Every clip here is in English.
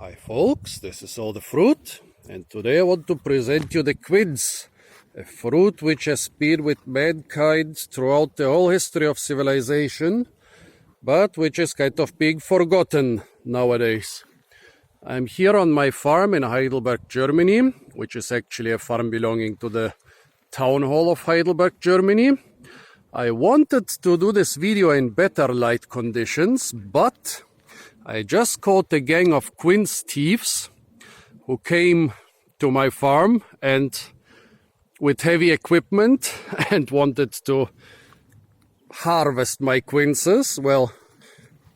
Hi folks, this is all the fruit, and today I want to present you the quince, a fruit which has been with mankind throughout the whole history of civilization, but which is kind of being forgotten nowadays. I'm here on my farm in Heidelberg, Germany, which is actually a farm belonging to the town hall of Heidelberg, Germany. I wanted to do this video in better light conditions, but I just caught a gang of quince thieves who came to my farm and with heavy equipment and wanted to harvest my quinces. Well,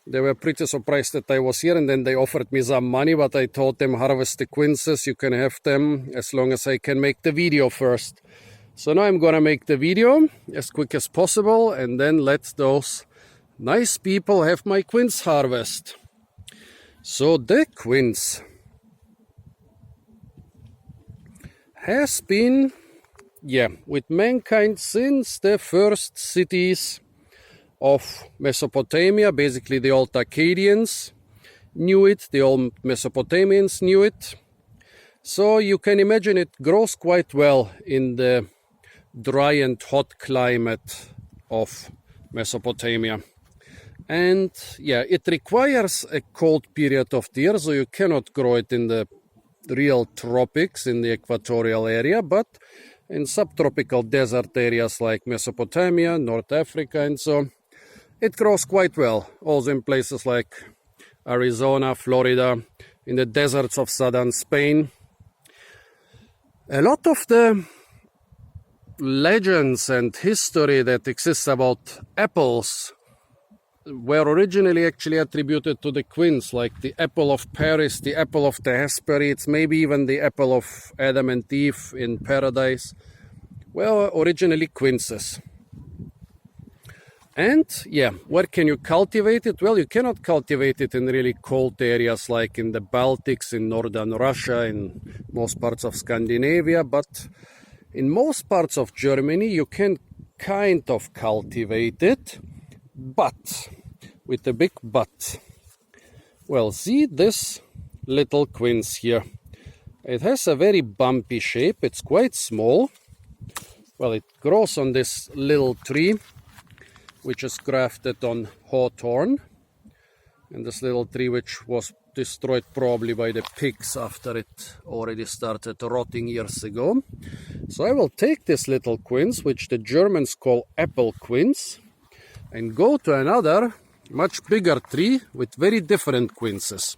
they were pretty surprised that I was here, and then they offered me some money, but I told them, harvest the quinces, you can have them as long as I can make the video first. So now I'm gonna make the video as quick as possible and then let those nice people have my quince harvest. So the quince has been, with mankind since the first cities of Mesopotamia. Basically the old Akkadians knew it, the old Mesopotamians knew it. So you can imagine it grows quite well in the dry and hot climate of Mesopotamia. And it requires a cold period of the year, so you cannot grow it in the real tropics in the equatorial area, but in subtropical desert areas like Mesopotamia, North Africa, and so it grows quite well. Also in places like Arizona, Florida, in the deserts of southern Spain. A lot of the legends and history that exists about apples were originally actually attributed to the quince, like the apple of Paris, the apple of the Hesperids, maybe even the apple of Adam and Eve in paradise. Well, originally quinces. And where can you cultivate it? Well, you cannot cultivate it in really cold areas like in the Baltics, in northern Russia, in most parts of Scandinavia, but in most parts of Germany you can kind of cultivate it, but with a big but. Well, see this little quince here. It has a very bumpy shape. It's quite small. Well, it grows on this little tree, which is grafted on hawthorn. And this little tree, which was destroyed probably by the pigs after it already started rotting years ago. So I will take this little quince, which the Germans call apple quince, and go to another much bigger tree with very different quinces.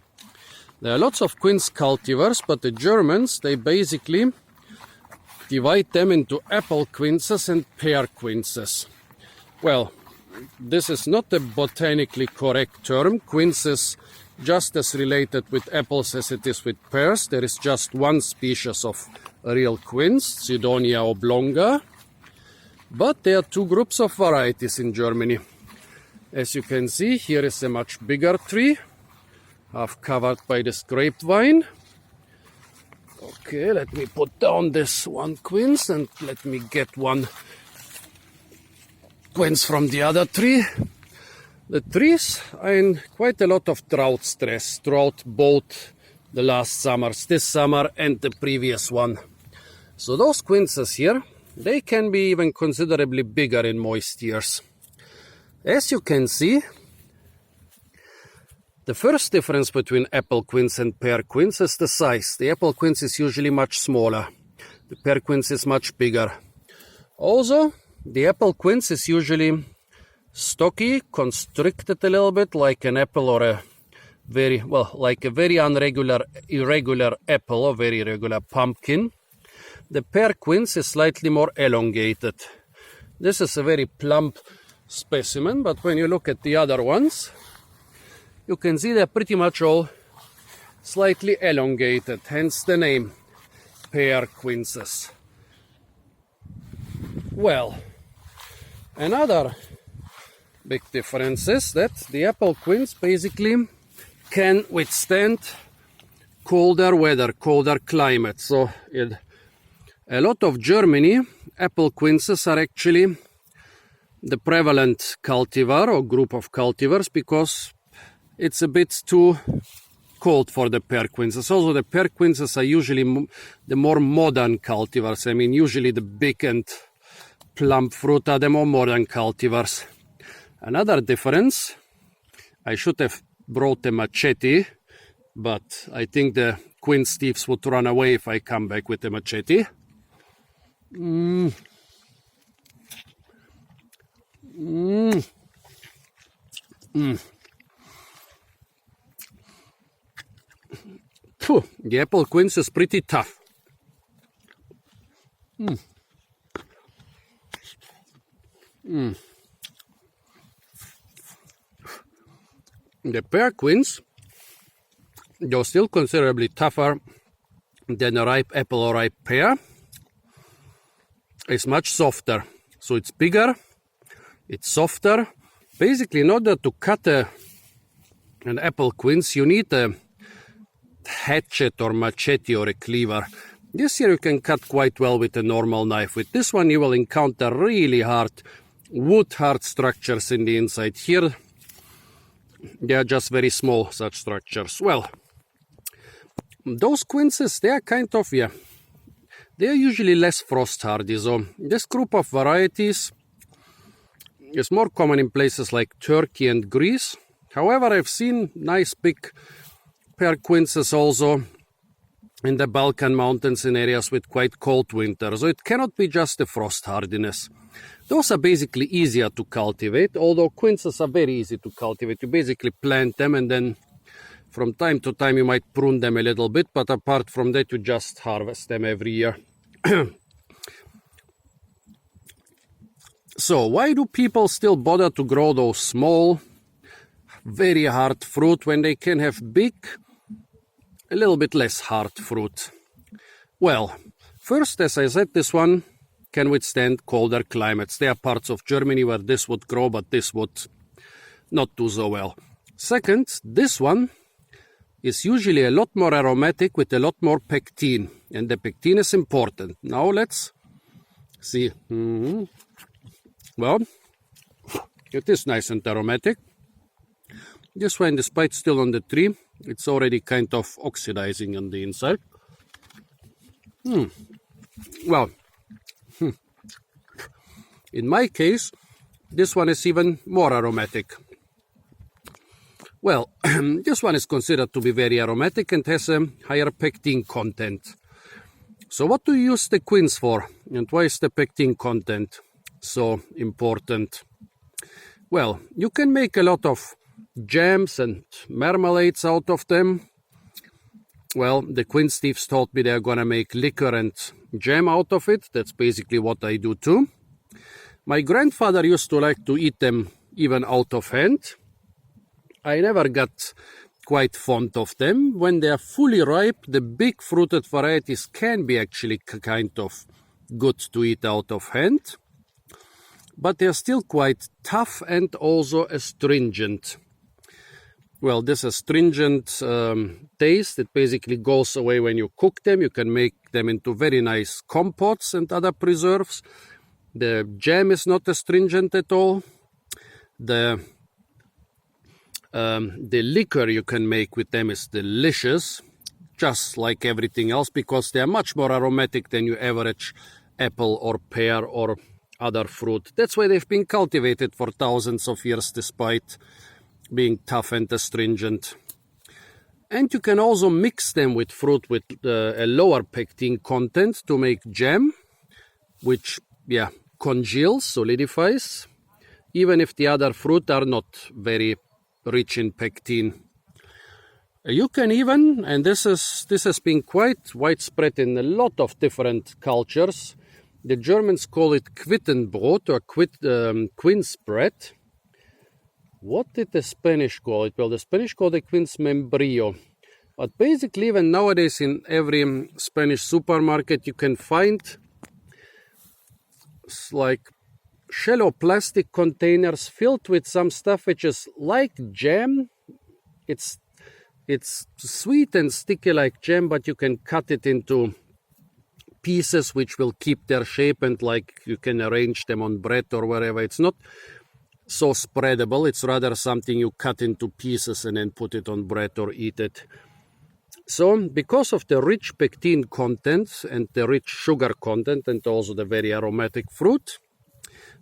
There are lots of quince cultivars, but the Germans, they basically divide them into apple quinces and pear quinces. Well, this is not a botanically correct term. Quince is just as related with apples as it is with pears. There is just one species of real quince, Cydonia oblonga. But there are two groups of varieties in Germany. As you can see, here is a much bigger tree, half covered by this grapevine. Okay, let me put down this one quince and let me get one quince from the other tree. The trees are in quite a lot of drought stress throughout both the last summers, this summer and the previous one. So those quinces here, they can be even considerably bigger in moist years. As you can see, the first difference between apple quince and pear quince is the size. The apple quince is usually much smaller. The pear quince is much bigger. Also, the apple quince is usually stocky, constricted a little bit like an apple or a very irregular apple or very irregular pumpkin. The pear quince is slightly more elongated. This is a very plump specimen, but when you look at the other ones, you can see they're pretty much all slightly elongated, hence the name pear quinces. Well, another big difference is that the apple quince basically can withstand colder weather, colder climate. So in a lot of Germany, apple quinces are actually the prevalent cultivar or group of cultivars because it's a bit too cold for the Pear Quinces. Also, the Pear Quinces are usually the more modern cultivars. I mean, usually the big and plump fruit are the more modern cultivars. Another difference, I should have brought a machete, but I think the quince thieves would run away if I come back with a machete. Phew, the apple quince is pretty tough. The pear quince, though still considerably tougher than a ripe apple or ripe pear, is much softer. So it's bigger, it's softer. Basically, in order to cut an apple quince, you need a hatchet or machete or a cleaver. This here you can cut quite well with a normal knife. With this one you will encounter really hard wood-hard structures in the inside. Here they are just very small, such structures. Well, those quinces, they are kind of, they are usually less frost hardy. So this group of varieties is more common in places like Turkey and Greece. However, I've seen nice big pear quinces also in the Balkan mountains in areas with quite cold winters. So it cannot be just the frost hardiness. Those are basically easier to cultivate, although quinces are very easy to cultivate. You basically plant them and then from time to time you might prune them a little bit, but apart from that you just harvest them every year. So why do people still bother to grow those small, very hard fruit when they can have big, a little bit less hard fruit? Well, first, as I said, this one can withstand colder climates. There are parts of Germany where this would grow, but this would not do so well. Second, this one is usually a lot more aromatic with a lot more pectin, and the pectin is important. Now let's see. Well, it is nice and aromatic. This one, despite still on the tree, it's already kind of oxidizing on the inside. Well, in my case, this one is even more aromatic. Well, this one is considered to be very aromatic and has a higher pectin content. So what do you use the quince for? And why is the pectin content so important? Well, you can make a lot of jams and marmalades out of them. Well, the quince thieves told me they're gonna make liquor and jam out of it. That's basically what I do too. My grandfather used to like to eat them even out of hand. I never got quite fond of them. When they are fully ripe, the big fruited varieties can be actually kind of good to eat out of hand. But they are still quite tough and also astringent. Well, this astringent taste, it basically goes away when you cook them. You can make them into very nice compotes and other preserves. The jam is not astringent at all. The liquor you can make with them is delicious, just like everything else, because they are much more aromatic than your average apple or pear or other fruit. That's why they've been cultivated for thousands of years, despite being tough and astringent. And you can also mix them with fruit with a lower pectin content to make jam, which congeals, solidifies, even if the other fruit are not very rich in pectin. You can even, and this has been quite widespread in a lot of different cultures. The Germans call it Quittenbrot or quince bread. What did the Spanish call it? Well, the Spanish call it quince membrillo. But basically, even nowadays in every Spanish supermarket, you can find like shallow plastic containers filled with some stuff which is like jam. It's sweet and sticky like jam, but you can cut it into pieces which will keep their shape, and like you can arrange them on bread or wherever. It's not so spreadable. It's rather something you cut into pieces and then put it on bread or eat it. So because of the rich pectin content and the rich sugar content and also the very aromatic fruit,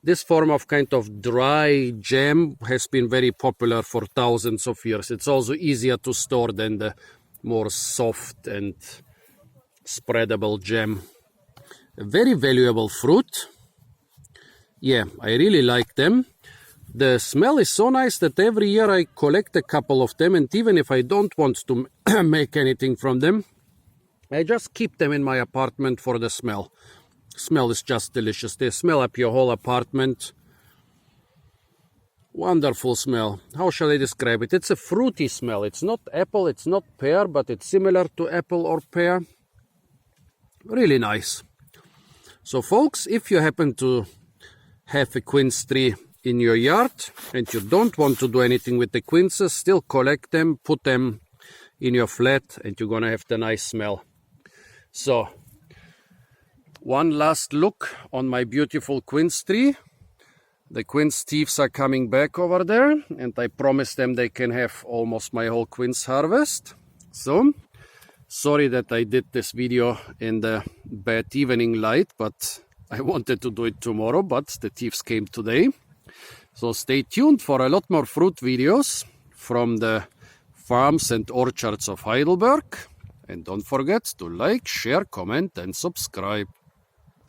this form of kind of dry jam has been very popular for thousands of years. It's also easier to store than the more soft and spreadable jam. A very valuable fruit. Yeah, I really like them. The smell is so nice that every year I collect a couple of them, and even if I don't want to make anything from them, I just keep them in my apartment for the smell. Smell is just delicious. They smell up your whole apartment. Wonderful smell. How shall I describe it? It's a fruity smell. It's not apple, it's not pear, but it's similar to apple or pear. Really nice. So folks, if you happen to have a quince tree in your yard and you don't want to do anything with the quinces, still collect them, put them in your flat, and you're gonna have the nice smell. So one last look on my beautiful quince tree. The quince thieves are coming back over there, and I promised them they can have almost my whole quince harvest. So sorry that I did this video in the bad evening light, but I wanted to do it tomorrow, but the thieves came today. So stay tuned for a lot more fruit videos from the farms and orchards of Heidelberg. And don't forget to like, share, comment and subscribe.